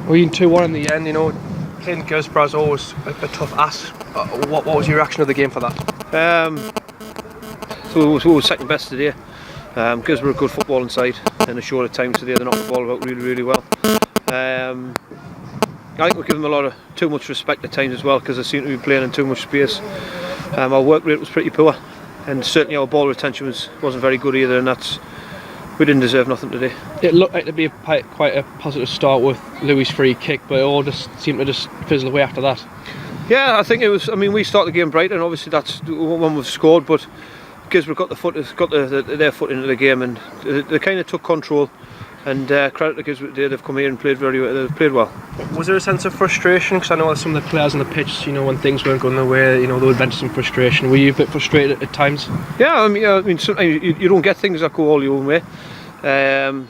We in 2-1 in the end, you know. Playing Guisborough is always a tough ask. What was your reaction of the game for that? So we were second best today. Guisborough a good footballing side in a shorter time today. They knocked the ball about really well. I think we give them too much respect at times as well, because they seem to be playing in too much space. Our work rate was pretty poor, and certainly our ball retention wasn't very good either, and we didn't deserve nothing today. It looked like to be quite a positive start with Louis' free kick, but it all just seemed to just fizzle away after that. Yeah, I think it was. I mean, we started the game bright, and obviously that's one we've scored, but Guisborough got their foot into the game, and they kind of took control. And credit to Guisborough, they've come here and played very well. They've played well. Was there a sense of frustration? Because I know some of the players on the pitch, you know, when things weren't going their way, you know, they would vent some frustration. Were you a bit frustrated at times? Yeah, I mean, sometimes you don't get things that go all your own way. We're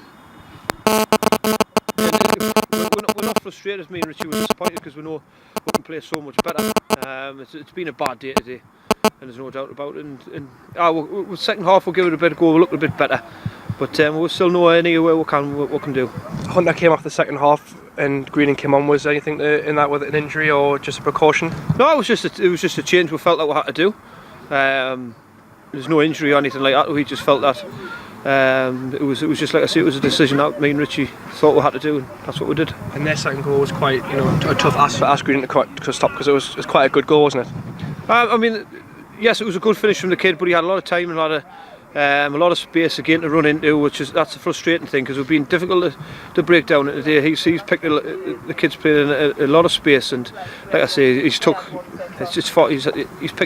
not frustrated. Me and Richie were disappointed because we know we can play so much better. It's been a bad day today, and there's no doubt about it. And second half we'll give it a bit of go. We'll look a bit better, but we'll still know anywhere we can do. Hunter came off the second half, and Greening came on. Was there anything in that with an injury or just a precaution? No, it was just a change we felt that we had to do. There's no injury or anything like that. We just felt that. It was just like I say, it was a decision that me and Richie thought we had to do, and that's what we did. And their second goal was quite, you know, a tough ask for Greening to stop, because it was quite a good goal, wasn't it? I mean, yes, it was a good finish from the kid, but he had a lot of time and a lot of space again to run into, that's a frustrating thing, because we've been difficult to break down today. He's picked the kid's playing a lot of space, and like I say, he's picked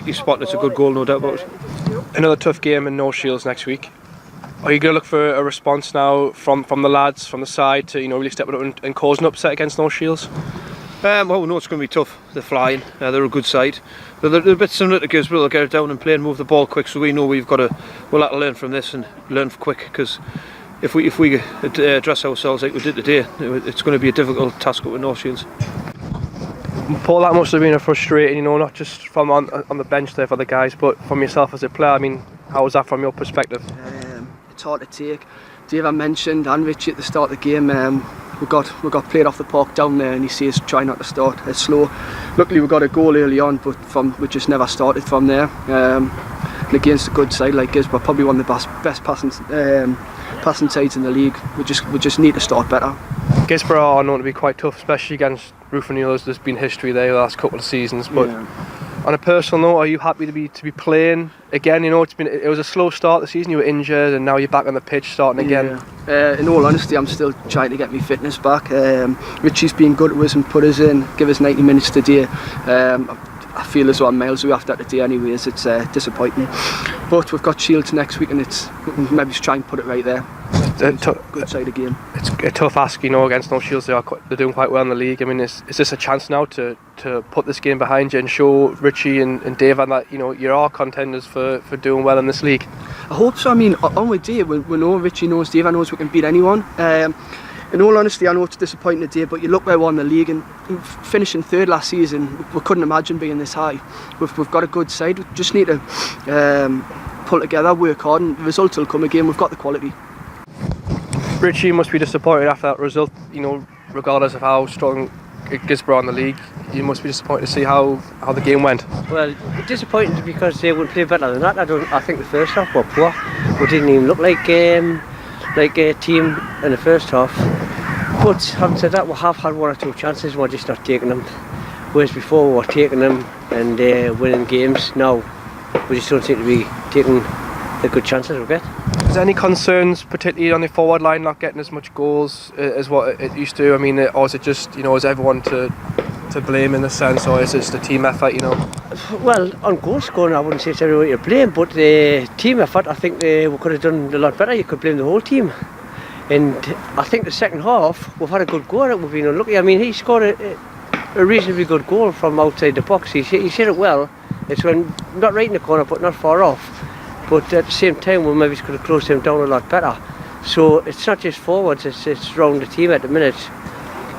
his spot, and it's a good goal, no doubt about it. Another tough game in No Shields next week. Are you going to look for a response now from the lads from the side to, you know, really step it up and cause an upset against No Shields? Well, we know it's going to be tough. They're flying. They're a good side. They're a bit similar to Guisborough. They'll get it down and play and move the ball quick. So we know we'll have to learn from this and learn quick, because if we dress ourselves like we did today, it's going to be a difficult task with No Shields. Paul, that must have been a frustrating, you know, not just from on the bench there for the guys, but from yourself as a player. I mean, how was that from your perspective? It's hard to take. Dave, I mentioned, and Richie at the start of the game, we got played off the park down there, and you see us try not to start as slow. Luckily we got a goal early on, but we just never started from there. And against a good side like Guisborough, probably one of the best passing sides in the league, we just need to start better. Guisborough are known to be quite tough, especially against Roofing and Guisborough. There's been history there the last couple of seasons, but yeah. On a personal note, are you happy to be playing again? You know, it was a slow start the season. You were injured, and now you're back on the pitch starting again. In all honesty, I'm still trying to get my fitness back. Richie's been good to us and put us in, give us 90 minutes today. I feel as though I'm miles away after today anyways. It's disappointing, but we've got Shields next week, and we can maybe try and put it right there. Good side of game. It's a tough ask, you know, against No Shields. They're doing quite well in the league. I mean, is this a chance now to put this game behind you and show Richie and Dave that, you know, you are contenders for doing well in this league? I hope so. I mean, on with Dave, we know Richie knows Dave, knows we can beat anyone. In all honesty, I know it's disappointing today, but you look where we won the league, and finishing third last season, we couldn't imagine being this high. We've got a good side. We just need to pull together, work hard, and the results will come again. We've got the quality. Richie must be disappointed after that result, you know, regardless of how strong Guisborough in the league. You must be disappointed to see how the game went. Well, disappointed because they would play better than that. I think the first half were poor. We didn't even look like a team in the first half. But having said that, we have had one or two chances, we're just not taking them. Whereas before we were taking them and winning games. Now we just don't seem to be taking the good chances we get. Is there any concerns, particularly on the forward line, not getting as much goals as what it used to? I mean, or is it just, you know, is everyone to blame in a sense, or is it just a team effort, you know? Well, on goal scoring, I wouldn't say it's everybody to blame, but the team effort, I think we could have done a lot better. You could blame the whole team. And I think the second half, we've had a good go at it. We've been unlucky. I mean, he scored a reasonably good goal from outside the box. He hit it well. It's when not right in the corner, but not far off. But at the same time, we maybe could have closed him down a lot better. So it's not just forwards, it's around the team at the minute.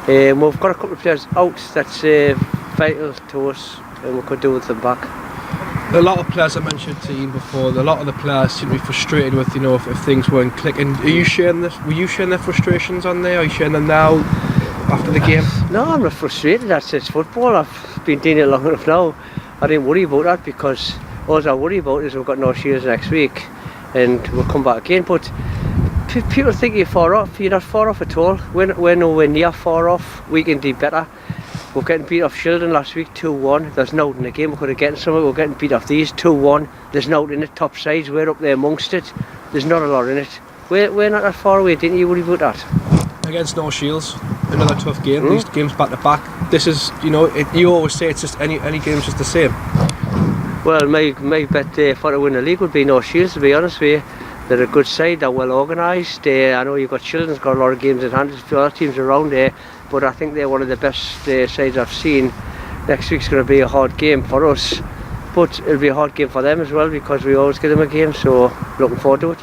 We've got a couple of players out that's vital to us, and we could do with them back. A lot of players, I mentioned to you before, a lot of the players seem to be frustrated with, you know, if things weren't clicking. Are you sharing this? Were you sharing their frustrations on there? Are you sharing them now? after the game? No, I'm not frustrated. It's football. I've been doing it long enough now. I didn't worry about that because all I worry about is we've got North Shields next week and we'll come back again. But people think you're far off. You're not far off at all. We're nowhere near far off. We can do better. We're getting beat off Shildon last week 2-1. There's no in the game. We could have gotten something. We're getting beat off these 2-1. There's no in the top sides. We're up there amongst it. There's not a lot in it. We're not that far away. Didn't you worry about that? Against North Shields, another tough game. These games back to back. This is, you always say it's just any game's just the same. Well, my bet for to win the league would be North Shields, to be honest with you. They're a good side, they're well organised. I know you've got Children's got a lot of games in hand, there's a few other teams around there, but I think they're one of the best sides I've seen. Next week's going to be a hard game for us, but it'll be a hard game for them as well because we always give them a game, so looking forward to it.